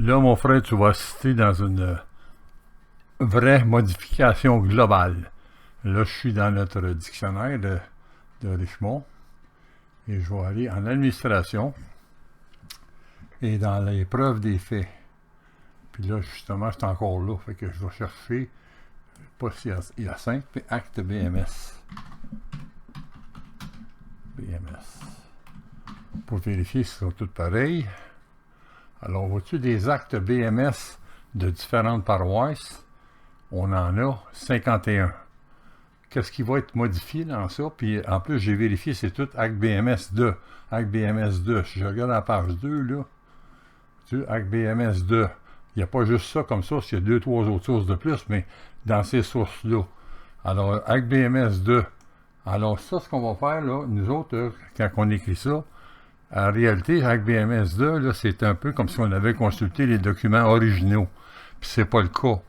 Là, mon frère, tu vas assister dans une vraie modification globale. Là, je suis dans notre dictionnaire de Richemont et je vais aller en administration et dans les preuves des faits. Puis là, justement, c'est encore là. Fait que je vais chercher, pas s'il y a 5, mais acte BMS. BMS. Pour vérifier s'ils sont tous pareils. Alors, vois-tu des actes BMS de différentes paroisses? On en a 51. Qu'est-ce qui va être modifié dans ça? Puis en plus, j'ai vérifié, c'est tout acte BMS 2. Acte BMS 2. Si je regarde la page 2, là, tu sais, acte BMS 2. Il n'y a pas juste ça comme source, il y a 2-3 autres sources de plus, mais dans ces sources-là. Alors, acte BMS 2. Alors, ça, ce qu'on va faire, là, nous autres, quand on écrit ça, en réalité, acte BMS 2, là, c'est un peu comme si on avait consulté les documents originaux. Puis c'est pas le cas.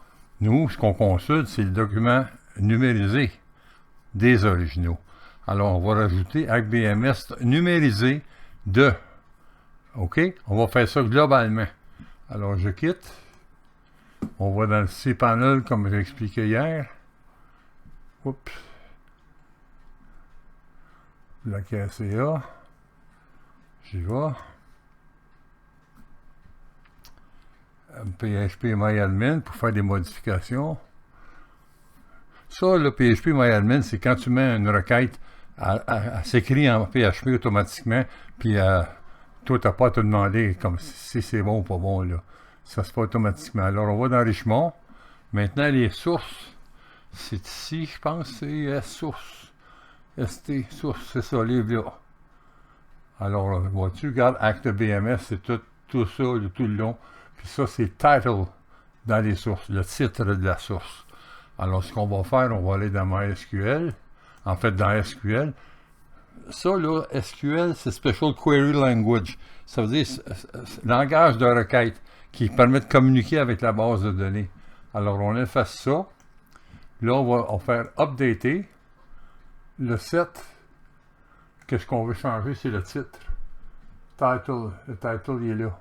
Nous, ce qu'on consulte, c'est le document numérisé des originaux. Alors, on va rajouter acte BMS numérisé de. OK? On va faire ça globalement. Alors, je quitte. On va dans le cPanel, comme j'ai expliqué hier. Oups. La KCA. J'y vais. PHP MyAdmin pour faire des modifications. Ça, le PHP MyAdmin, c'est quand tu mets une requête, elle s'écrit en PHP automatiquement, puis toi, tu n'as pas à te demander comme si c'est bon ou pas bon, là. Ça se fait automatiquement. Alors, on va dans Richemont. Maintenant, les sources, c'est ici, je pense, c'est source. ST, source, c'est ça, livre là. Alors, vois-tu, regarde, acte BMS, c'est tout ça, tout le long. Puis ça, c'est title dans les sources, le titre de la source. Alors, ce qu'on va faire, on va aller dans MySQL. En fait, dans SQL. Ça, là, SQL, c'est Special Query Language. Ça veut dire langage de requête qui permet de communiquer avec la base de données. Alors, on efface ça. Là, on va faire updater. Le 7, qu'est-ce qu'on veut changer, c'est le titre. Title, le title, il est là.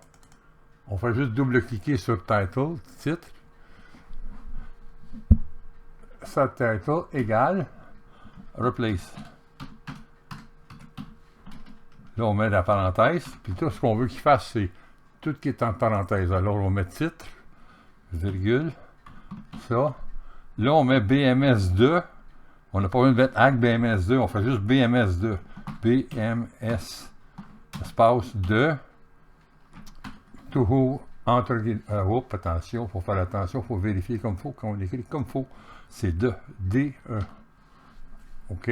On fait juste double-cliquer sur title, titre. Subtitle égale replace. Là, on met la parenthèse, puis tout ce qu'on veut qu'il fasse, c'est tout qui est en parenthèse. Alors, on met titre, virgule, ça. Là, on met BMS2. On n'a pas besoin de mettre acte BMS2, on fait juste BMS2. BMS, espace 2. Toujours entre attention, il faut faire attention, il faut vérifier comme il faut, qu'on écrit comme il faut. C'est 2, D-E. OK?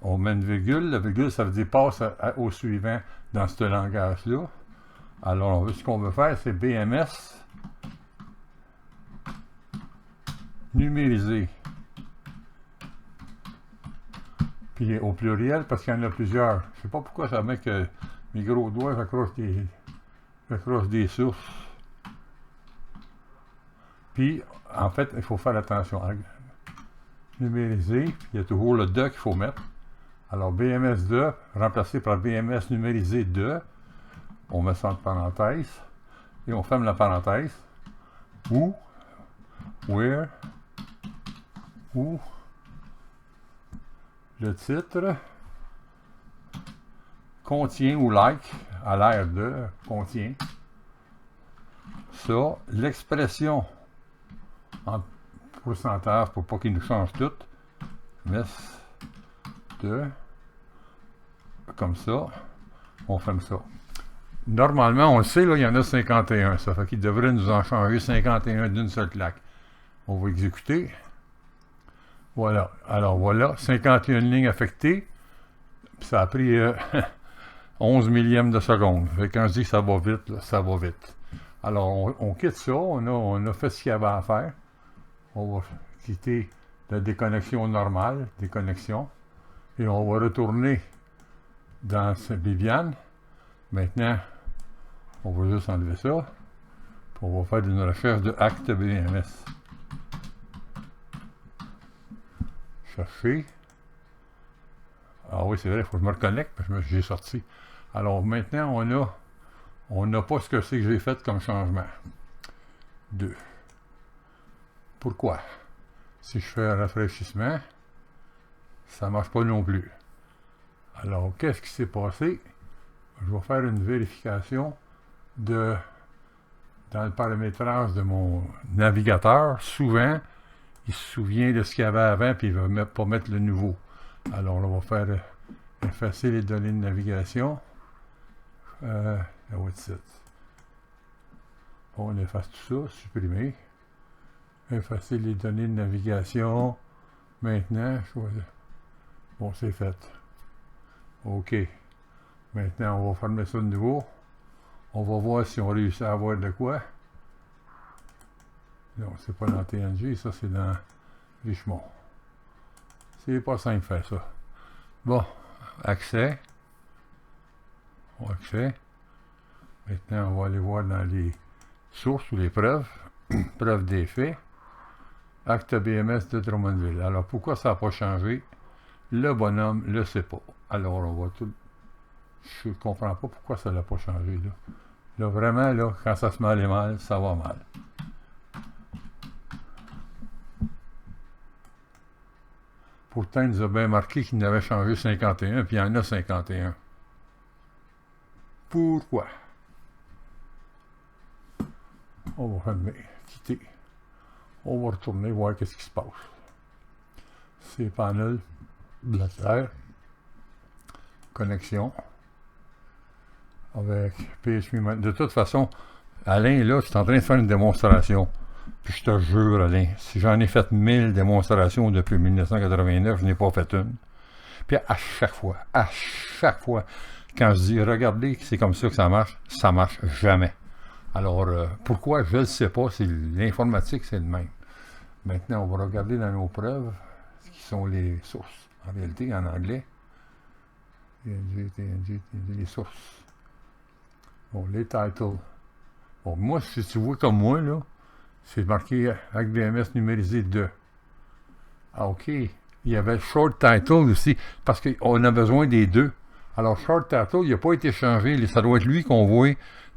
On met une virgule. La virgule, ça veut dire passe au suivant dans ce langage-là. Alors, ce qu'on veut faire, c'est BMS numérisé. Puis au pluriel, parce qu'il y en a plusieurs. Je ne sais pas pourquoi ça met que mes gros doigts accrochent des sources. Puis, en fait, il faut faire attention. Numérisé, puis il y a toujours le 2 qu'il faut mettre. Alors, BMS2, remplacé par BMS numérisé 2. On met ça entre parenthèses. Et on ferme la parenthèse. Où, where, où, le titre contient ou like, à l'air de, contient. Ça, l'expression en pourcentage pour pas qu'il nous change tout. Mess de, comme ça, on ferme ça. Normalement, on le sait, là, il y en a 51. Ça fait qu'il devrait nous en changer 51 d'une seule claque. On va exécuter. Voilà. Alors voilà, 51 lignes affectées. Ça a pris 11 millièmes de seconde. Fait que quand je dis que ça va vite, là, ça va vite. Alors, on quitte ça. On a fait ce qu'il y avait à faire. On va quitter la déconnexion normale, déconnexion. Et on va retourner dans Bibiane. Maintenant, on va juste enlever ça. Puis on va faire une recherche de acte BMS. Chercher. Ah oui, c'est vrai, il faut que je me reconnecte parce que j'ai sorti. Alors maintenant, on On n'a pas ce que c'est que j'ai fait comme changement. 2. Pourquoi? Si je fais un rafraîchissement, ça ne marche pas non plus. Alors, qu'est-ce qui s'est passé? Je vais faire une vérification dans le paramétrage de mon navigateur. Souvent, il se souvient de ce qu'il y avait avant, puis il ne va pas mettre le nouveau. Alors, on va faire effacer les données de navigation. On efface tout ça, supprimer. Effacer les données de navigation. Maintenant, bon, c'est fait. OK. Maintenant, on va fermer ça de nouveau. On va voir si on réussit à avoir de quoi. Non, c'est pas dans TNG, ça c'est dans Richemont. C'est pas simple de faire ça. Bon, accès. Accès. Maintenant, on va aller voir dans les sources ou les preuves. Preuves des faits. Acte BMS de Drummondville. Alors, pourquoi ça n'a pas changé? Le bonhomme ne le sait pas. Alors, on va tout... Je ne comprends pas pourquoi ça n'a pas changé, là. Là, vraiment, là, quand ça se met à aller mal, ça va mal. Pourtant, il nous a bien marqué qu'il n'avait changé 51, puis il y en a 51. Pourquoi? On va fermer, quitter. On va retourner voir qu'est-ce qui se passe. C'est panel, Blatter, connexion, avec PHP. De toute façon, Alain, là, tu es en train de faire une démonstration. Puis je te jure, Alain, si j'en ai fait 1000 démonstrations depuis 1989, je n'ai pas fait une. Puis à chaque fois, quand je dis, regardez, c'est comme ça que ça marche jamais. Alors, pourquoi? Je ne le sais pas. C'est l'informatique, c'est le même. Maintenant, on va regarder dans nos preuves, ce qui sont les sources. En réalité, en anglais, TNG, les sources. Bon, les titles. Bon, moi, si tu vois comme moi, là, c'est marqué avec BMS numérisé 2. Ah, OK. Il y avait Short Title aussi, parce qu'on a besoin des deux. Alors, Short Title, il n'a pas été changé. Ça doit être lui qu'on voit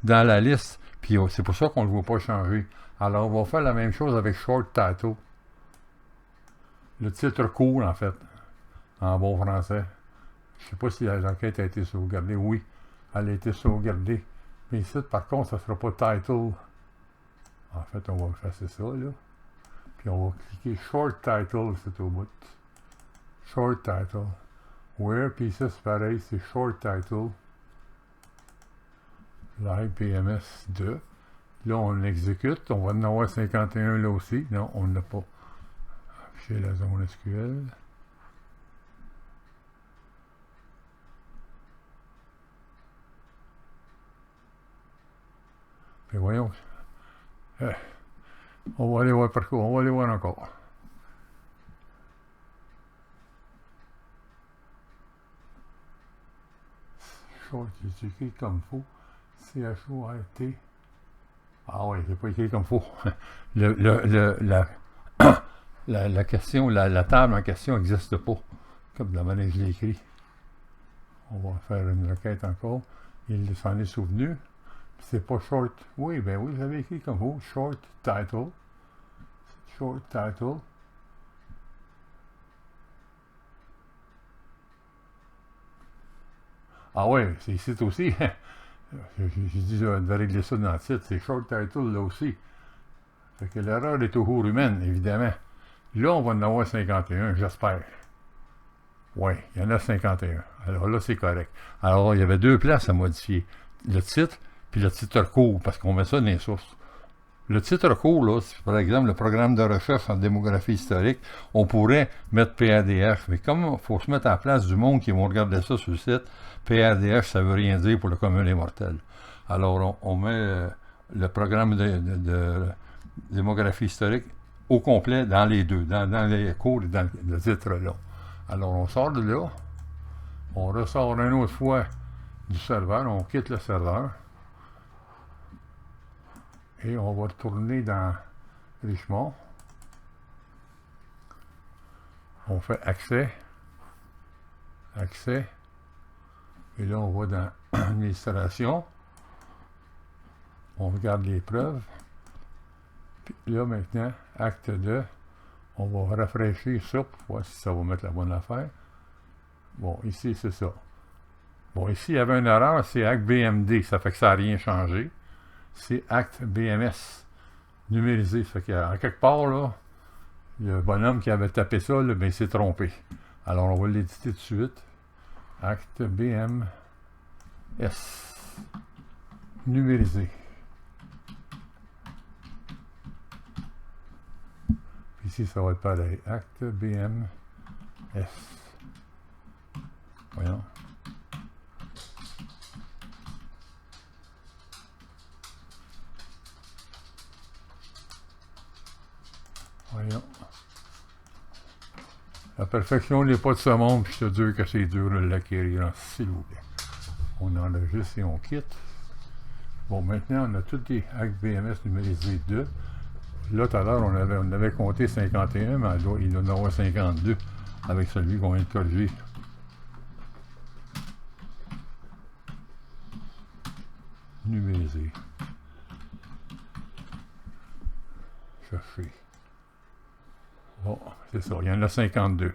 dans la liste. Puis c'est pour ça qu'on ne le voit pas changer. Alors, on va faire la même chose avec Short Title. Le titre court, en fait, en bon français. Je ne sais pas si l'enquête a été sauvegardée. Oui, elle a été sauvegardée. Mais ici, par contre, ça ne sera pas Title. En fait, on va effacer ça, là. Puis on va cliquer Short Title, c'est au bout. Short Title. Where, puis ça, c'est pareil, c'est Short Title. Live PMS 2. Là, on exécute. On va en avoir 51 là aussi. Non, on n'a pas. Afficher la zone SQL. Puis voyons. On va aller voir par quoi. On va aller voir encore. Short, j'ai écrit comme faux. C-H-O-R-T. Ah oui, j'ai pas écrit comme faux. La question, la table en question n'existe pas, comme de la manière que je l'ai écrit. On va faire une requête encore. Il s'en est souvenu. C'est pas short. Oui, ben oui, j'avais écrit comme faux. Short title. Short title. Ah oui, c'est ici aussi. J'ai dit, je devais régler ça dans le titre. C'est short title là aussi. Fait que l'erreur est au cours humaine, évidemment. Là, on va en avoir 51, j'espère. Oui, il y en a 51. Alors là, c'est correct. Alors, il y avait deux places à modifier. Le titre, puis le titre court, parce qu'on met ça dans les sources. Le titre court, là, c'est par exemple le programme de recherche en démographie historique, on pourrait mettre PRDF. Mais comme il faut se mettre à la place du monde qui vont regarder ça sur le site, PRDF, ça ne veut rien dire pour le commun des mortels. Alors, on met le programme de démographie historique au complet dans les deux, dans les cours et dans le titre là. Alors, on sort de là, on ressort une autre fois du serveur, on quitte le serveur, et on va retourner dans Richemont. On fait accès, et là, on va dans administration, On regarde les preuves. Puis là, maintenant, acte 2. On va rafraîchir ça pour voir si ça va mettre la bonne affaire. Bon, ici, c'est ça. Bon, ici, il y avait une erreur, c'est acte BMD. Ça fait que ça n'a rien changé. C'est acte BMS. Numérisé. Ça fait qu'à quelque part, là, le bonhomme qui avait tapé ça, là, ben, il s'est trompé. Alors, on va l'éditer tout de suite. Acte BMS. Numérisé. Puis ici, ça va être pareil. Acte BMS. Voyons. Voyons. La perfection n'est pas de ce monde, puis je te dis que c'est dur de l'acquérir, s'il vous plaît. On enregistre et on quitte. Bon, maintenant, on a tous les actes BMS numérisés 2. Là, tout à l'heure, on avait compté 51, mais il doit en avoir 52 avec celui qu'on vient de corriger. Numérisé. Chercher. Bon, c'est ça, il y en a 52.